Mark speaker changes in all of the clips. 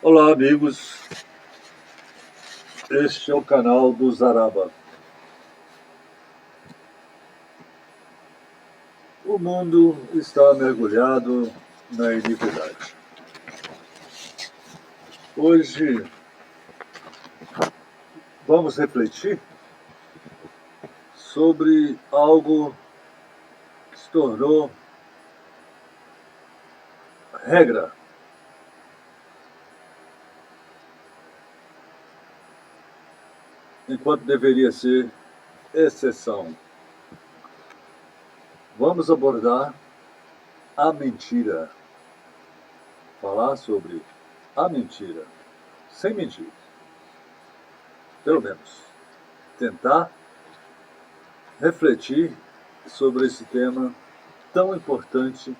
Speaker 1: Olá, amigos. Este é o canal do Zaraba. O mundo está mergulhado na iniquidade. Hoje vamos refletir sobre algo que se tornou regra. Enquanto deveria ser exceção. Vamos abordar a mentira. Falar sobre a mentira, sem mentir. Pelo menos tentar refletir sobre esse tema tão importante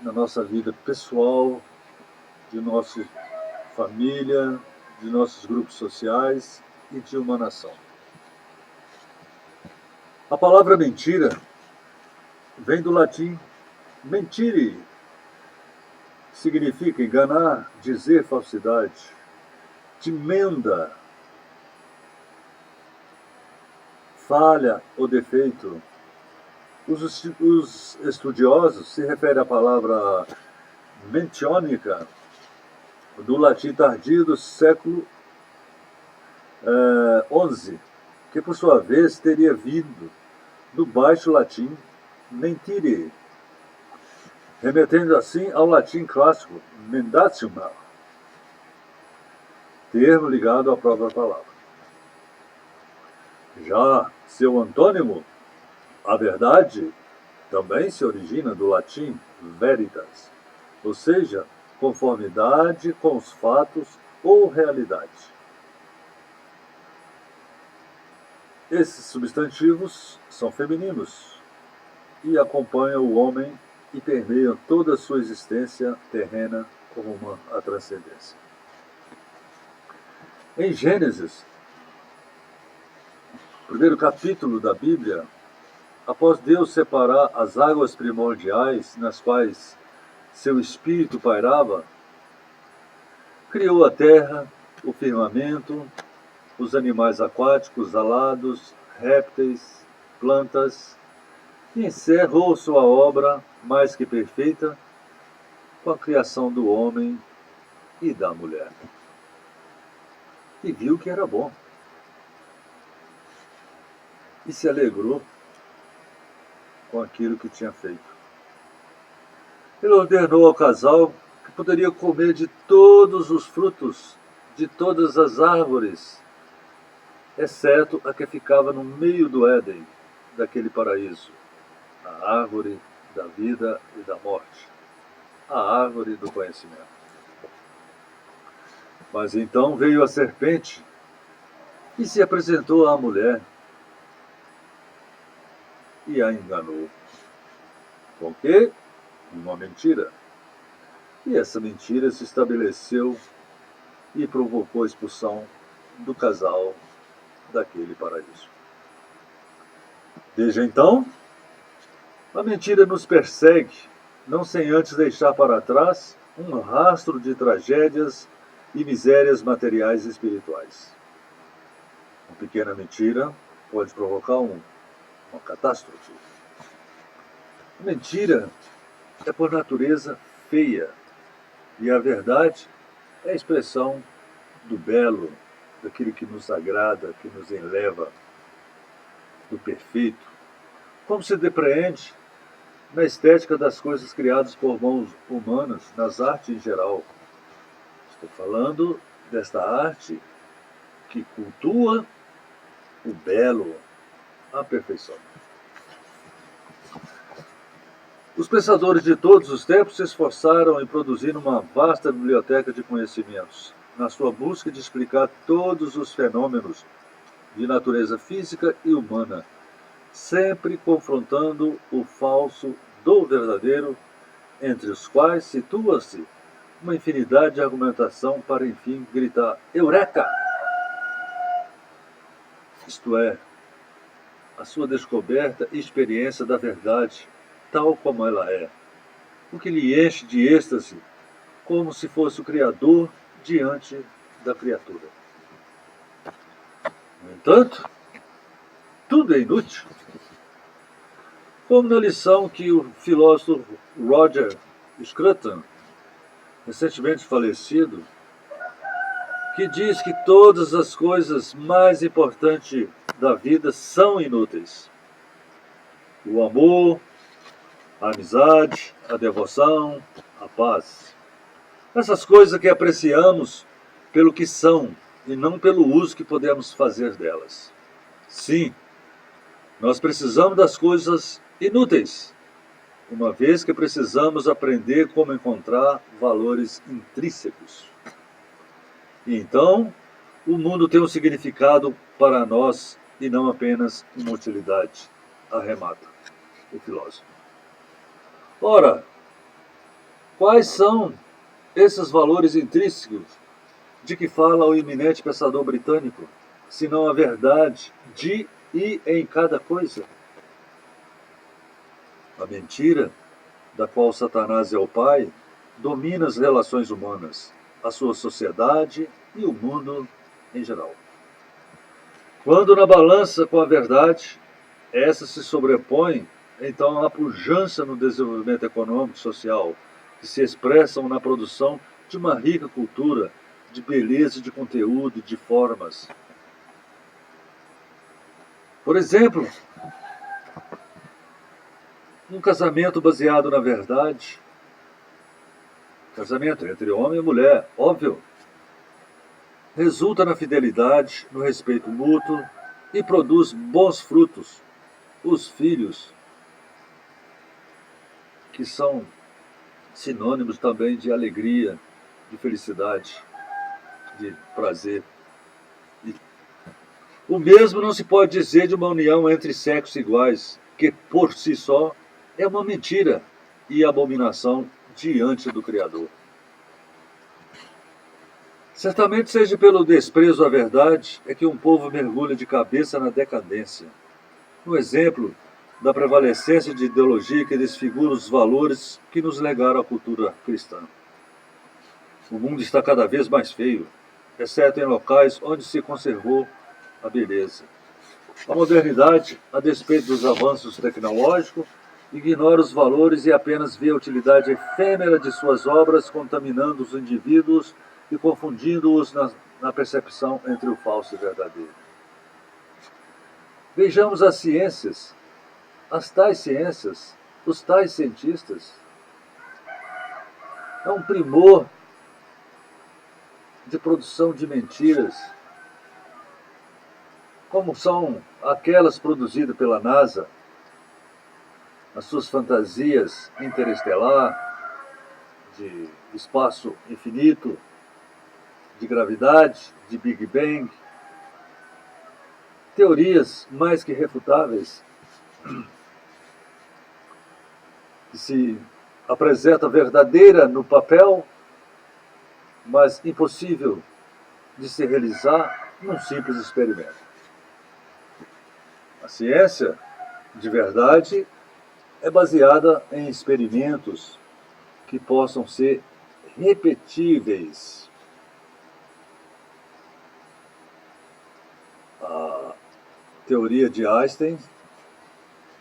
Speaker 1: na nossa vida pessoal, de nossa família, de nossos grupos sociais e de uma nação. A palavra mentira vem do latim mentire, que significa enganar, dizer falsidade, de menda, falha ou defeito. Os estudiosos se referem à palavra mentioníca, do latim tardio do século XI, que por sua vez teria vindo do baixo latim mentire, remetendo assim ao latim clássico mendatio, termo ligado à própria palavra. Já seu antônimo, a verdade, também se origina do latim veritas, ou seja, conformidade com os fatos ou realidade. Esses substantivos são femininos e acompanham o homem e permeiam toda a sua existência terrena como uma a transcendência. Em Gênesis, primeiro capítulo da Bíblia, após Deus separar as águas primordiais nas quais seu espírito pairava, criou a terra, o firmamento, os animais aquáticos, alados, répteis, plantas, e encerrou sua obra mais que perfeita com a criação do homem e da mulher. E viu que era bom. E se alegrou com aquilo que tinha feito. Ele ordenou ao casal que poderia comer de todos os frutos, de todas as árvores, exceto a que ficava no meio do Éden, daquele paraíso, a árvore da vida e da morte, a árvore do conhecimento. Mas então veio a serpente e se apresentou à mulher e a enganou. Com quê? Uma mentira. E essa mentira se estabeleceu e provocou a expulsão do casal daquele paraíso. Desde então, a mentira nos persegue, não sem antes deixar para trás um rastro de tragédias e misérias materiais e espirituais. Uma pequena mentira pode provocar uma catástrofe. A mentira é por natureza feia, e a verdade é a expressão do belo, daquilo que nos agrada, que nos eleva, do perfeito, como se depreende na estética das coisas criadas por mãos humanas, nas artes em geral. Estou falando desta arte que cultua o belo, a perfeição. Os pensadores de todos os tempos se esforçaram em produzir uma vasta biblioteca de conhecimentos, na sua busca de explicar todos os fenômenos de natureza física e humana, sempre confrontando o falso do verdadeiro, entre os quais situa-se uma infinidade de argumentação para enfim gritar Eureka! Isto é, a sua descoberta e experiência da verdade tal como ela é, o que lhe enche de êxtase como se fosse o Criador diante da criatura. No entanto, tudo é inútil. Como na lição que o filósofo Roger Scruton, recentemente falecido, que diz que todas as coisas mais importantes da vida são inúteis. O amor, a amizade, a devoção, a paz. Essas coisas que apreciamos pelo que são e não pelo uso que podemos fazer delas. Sim, nós precisamos das coisas inúteis, uma vez que precisamos aprender como encontrar valores intrínsecos. E então, o mundo tem um significado para nós e não apenas uma utilidade, arremata o filósofo. Ora, quais são esses valores intrínsecos de que fala o eminente pensador britânico, senão a verdade de e em cada coisa? A mentira, da qual Satanás é o pai, domina as relações humanas, a sua sociedade e o mundo em geral. Quando na balança com a verdade, essa se sobrepõe, então há pujança no desenvolvimento econômico e social, que se expressam na produção de uma rica cultura, de beleza, de conteúdo, de formas. Por exemplo, um casamento baseado na verdade, casamento entre homem e mulher, óbvio, resulta na fidelidade, no respeito mútuo e produz bons frutos, os filhos, que são sinônimos também de alegria, de felicidade, de prazer. O mesmo não se pode dizer de uma união entre sexos iguais, que por si só é uma mentira e abominação diante do Criador. Certamente seja pelo desprezo à verdade é que um povo mergulha de cabeça na decadência. No exemplo da prevalecência de ideologia que desfigura os valores que nos legaram a cultura cristã. O mundo está cada vez mais feio, exceto em locais onde se conservou a beleza. A modernidade, a despeito dos avanços tecnológicos, ignora os valores e apenas vê a utilidade efêmera de suas obras, contaminando os indivíduos e confundindo-os na percepção entre o falso e o verdadeiro. Vejamos as ciências, as tais ciências, os tais cientistas. É um primor de produção de mentiras, como são aquelas produzidas pela NASA, as suas fantasias interestelar, de espaço infinito, de gravidade, de Big Bang, teorias mais que refutáveis, que se apresenta verdadeira no papel, mas impossível de se realizar num simples experimento. A ciência, de verdade, é baseada em experimentos que possam ser repetíveis. A teoria de Einstein,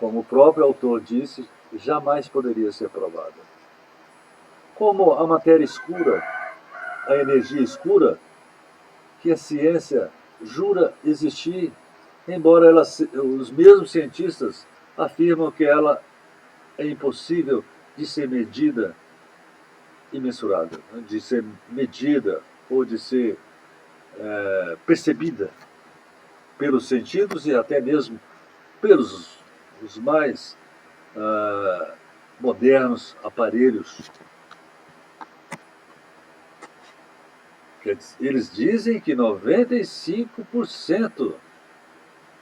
Speaker 1: como o próprio autor disse, jamais poderia ser provada. Como a matéria escura, a energia escura, que a ciência jura existir, embora os mesmos cientistas afirmam que ela é impossível de ser medida e mensurada, de ser medida ou de ser percebida pelos sentidos e até mesmo pelos os mais modernos aparelhos. Eles dizem que 95%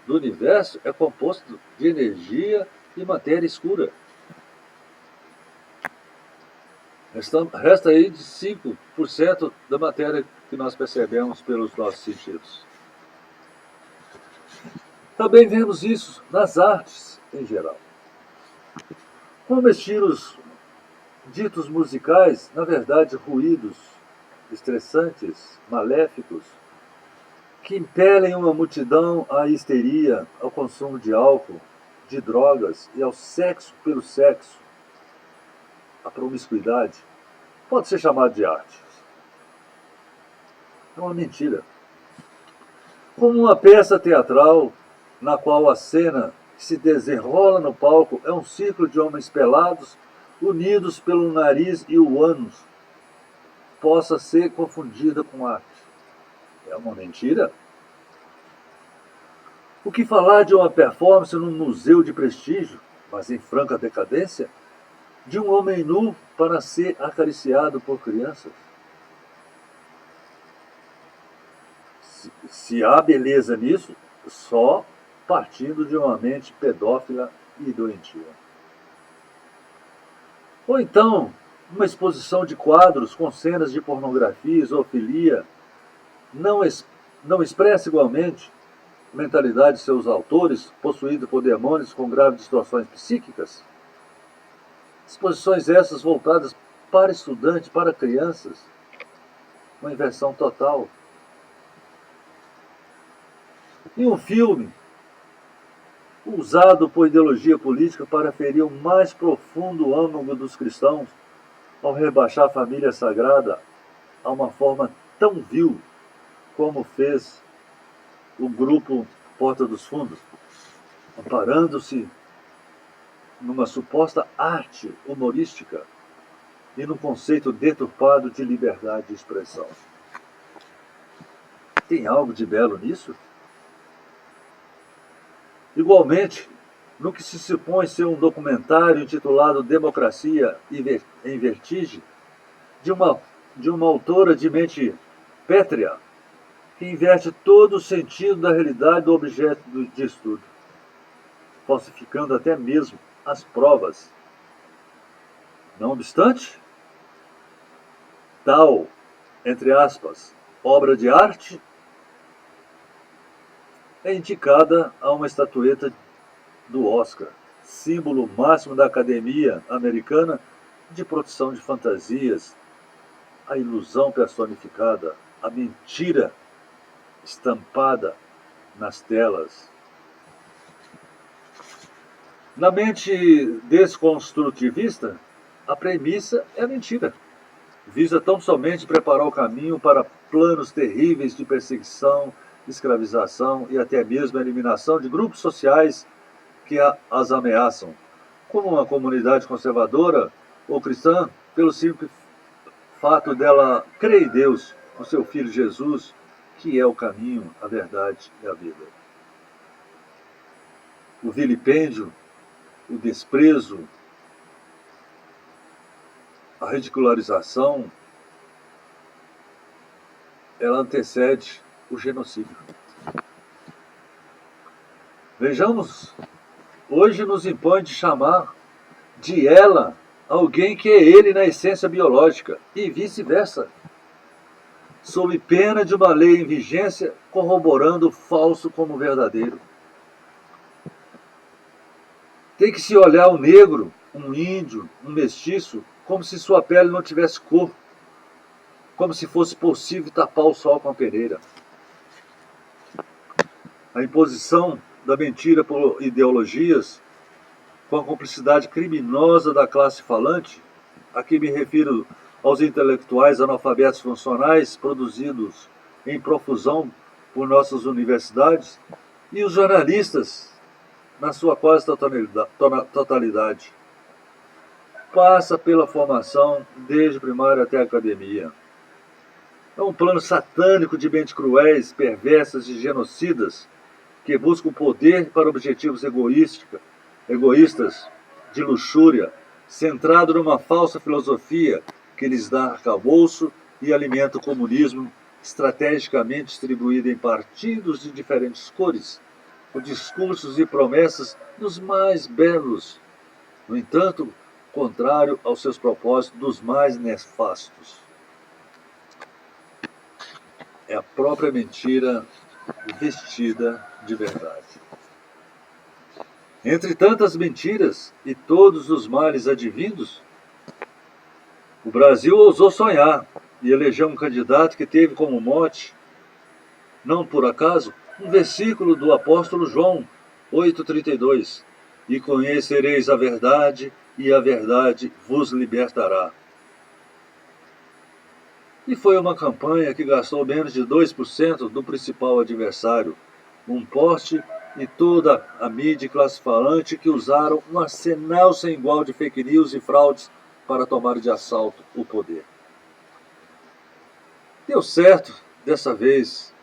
Speaker 1: do universo é composto de energia e matéria escura. Resta aí de 5% da matéria que nós percebemos pelos nossos sentidos. Também vemos isso nas artes em geral. Como estilos ditos musicais, na verdade, ruídos estressantes, maléficos, que impelem uma multidão à histeria, ao consumo de álcool, de drogas e ao sexo pelo sexo, à promiscuidade, pode ser chamado de arte. É uma mentira. Como uma peça teatral na qual a cena que se desenrola no palco é um círculo de homens pelados, unidos pelo nariz e o ânus, possa ser confundida com arte. É uma mentira. O que falar de uma performance num museu de prestígio, mas em franca decadência, de um homem nu para ser acariciado por crianças? Se há beleza nisso, só partindo de uma mente pedófila e doentia. Ou então, uma exposição de quadros com cenas de pornografia e zoofilia não expressa igualmente a mentalidade de seus autores, possuídos por demônios com graves distorções psíquicas? Exposições essas voltadas para estudantes, para crianças, uma inversão total. E um filme usado por ideologia política para ferir o mais profundo âmago dos cristãos, ao rebaixar a família sagrada a uma forma tão vil como fez o grupo Porta dos Fundos, amparando-se numa suposta arte humorística e num conceito deturpado de liberdade de expressão. Tem algo de belo nisso? Igualmente, no que se supõe ser um documentário intitulado Democracia em Vertigem, de uma autora de mente pétrea, que inverte todo o sentido da realidade do objeto de estudo, falsificando até mesmo as provas. Não obstante, tal, entre aspas, obra de arte é indicada a uma estatueta do Oscar, símbolo máximo da Academia Americana de produção de fantasias, a ilusão personificada, a mentira estampada nas telas. Na mente desconstrutivista, a premissa é a mentira. Visa tão somente preparar o caminho para planos terríveis de perseguição, escravização e até mesmo a eliminação de grupos sociais que as ameaçam, como uma comunidade conservadora ou cristã, pelo simples fato dela crer em Deus, no seu Filho Jesus, que é o caminho, a verdade e a vida. O vilipêndio, o desprezo, a ridicularização, ela antecede o genocídio. Vejamos, hoje nos impõe de chamar de ela alguém que é ele na essência biológica, e vice-versa, sob pena de uma lei em vigência corroborando o falso como verdadeiro. Tem que se olhar o negro, um índio, um mestiço, como se sua pele não tivesse cor, como se fosse possível tapar o sol com a peneira. A imposição da mentira por ideologias, com a cumplicidade criminosa da classe falante, aqui me refiro aos intelectuais analfabetos funcionais produzidos em profusão por nossas universidades, e os jornalistas, na sua quase totalidade. Passa pela formação, desde primária até a academia. É um plano satânico de mentes cruéis, perversas e genocidas, que buscam poder para objetivos egoístas, de luxúria, centrado numa falsa filosofia que lhes dá arcabouço e alimenta o comunismo estrategicamente distribuído em partidos de diferentes cores, com discursos e promessas dos mais belos, no entanto, contrário aos seus propósitos dos mais nefastos. É a própria mentira vestida de verdade. Entre tantas mentiras e todos os males advindos, O Brasil ousou sonhar e elegeu um candidato que teve como mote, não por acaso, um versículo do apóstolo João 8,32: E conhecereis a verdade, e a verdade vos libertará. E foi uma campanha que gastou menos de 2% do principal adversário, um poste e toda a mídia classe-falante que usaram um arsenal sem igual de fake news e fraudes para tomar de assalto o poder. Deu certo, dessa vez,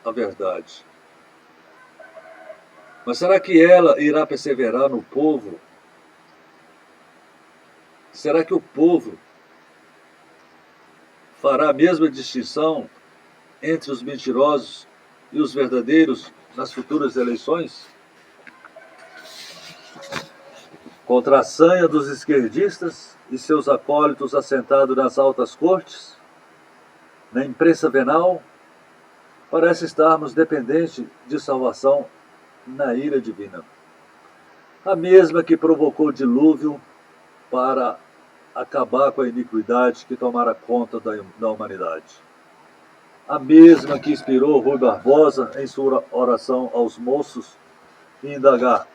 Speaker 1: a verdade. Mas será que ela irá perseverar no povo? Será que o povo fará a mesma distinção entre os mentirosos e os verdadeiros nas futuras eleições? Contra a sanha dos esquerdistas e seus acólitos assentados nas altas cortes, na imprensa venal, parece estarmos dependentes de salvação na ira divina. A mesma que provocou o dilúvio para acabar com a iniquidade que tomara conta da humanidade. A mesma que inspirou Rui Barbosa em sua oração aos moços e indagar: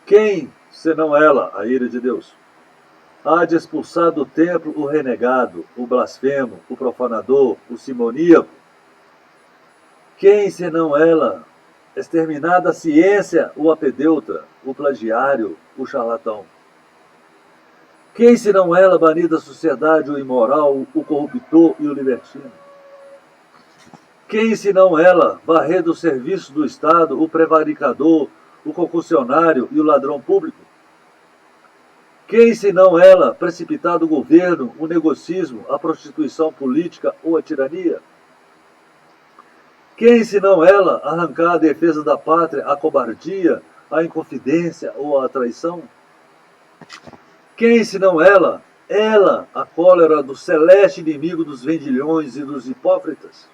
Speaker 1: quem, senão ela, a ira de Deus, há de expulsar do templo o renegado, o blasfemo, o profanador, o simoníaco? Quem, senão ela, exterminada a ciência, o apedeuta, o plagiário, o charlatão? Quem, senão ela, banir da sociedade o imoral, o corruptor e o libertino? Quem, senão ela, varrer do serviço do Estado o prevaricador, o concussionário e o ladrão público? Quem, senão ela, precipitar do governo o negocismo, a prostituição política ou a tirania? Quem, senão ela, arrancar a defesa da pátria, a cobardia, a inconfidência ou a traição? Quem, senão ela, a cólera do celeste inimigo dos vendilhões e dos hipócritas?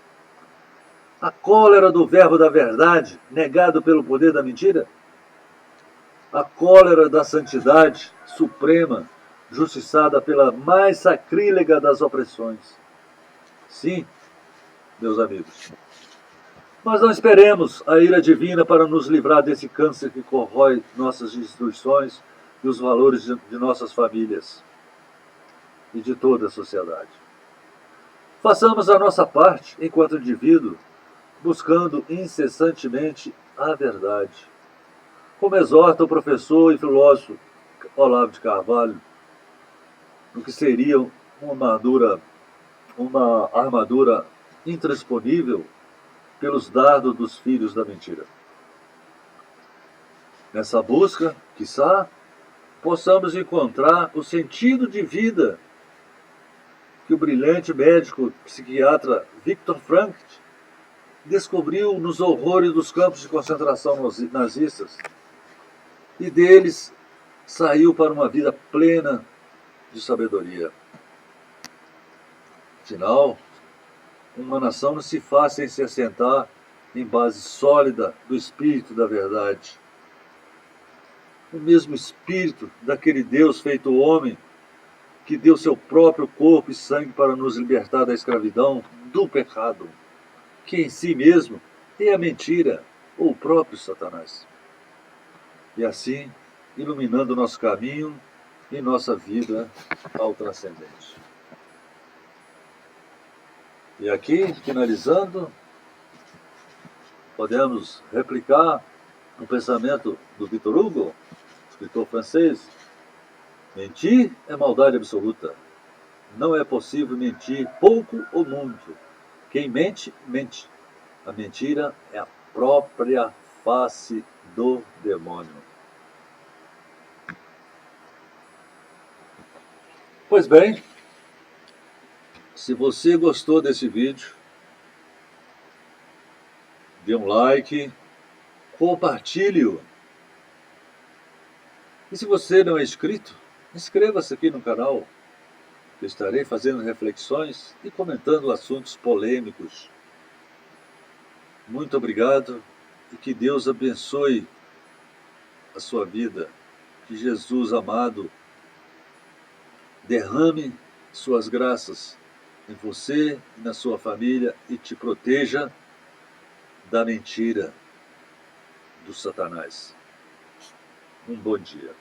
Speaker 1: A cólera do verbo da verdade, negado pelo poder da mentira? A cólera da santidade suprema, justiçada pela mais sacrílega das opressões? Sim, meus amigos. Mas não esperemos a ira divina para nos livrar desse câncer que corrói nossas instituições e os valores de nossas famílias e de toda a sociedade. Façamos a nossa parte enquanto indivíduo, buscando incessantemente a verdade. Como exorta o professor e filósofo Olavo de Carvalho, no que seria uma armadura intransponível pelos dardos dos filhos da mentira. Nessa busca, quiçá, possamos encontrar o sentido de vida que o brilhante médico psiquiatra Viktor Frankl descobriu nos horrores dos campos de concentração nazistas e deles saiu para uma vida plena de sabedoria. Afinal, uma nação não se faz sem se assentar em base sólida do Espírito da verdade. O mesmo Espírito daquele Deus feito homem, que deu seu próprio corpo e sangue para nos libertar da escravidão, do pecado, que em si mesmo é a mentira, ou o próprio Satanás. E assim, iluminando nosso caminho e nossa vida ao transcendente. E aqui, finalizando, podemos replicar um pensamento do Victor Hugo, escritor francês: mentir é maldade absoluta. Não é possível mentir pouco ou muito. Quem mente, mente. A mentira é a própria face do demônio. Pois bem, se você gostou desse vídeo, dê um like, compartilhe-o. E se você não é inscrito, inscreva-se aqui no canal. Eu estarei fazendo reflexões e comentando assuntos polêmicos. Muito obrigado e que Deus abençoe a sua vida. Que Jesus amado derrame suas graças em você e na sua família e te proteja da mentira do Satanás. Um bom dia.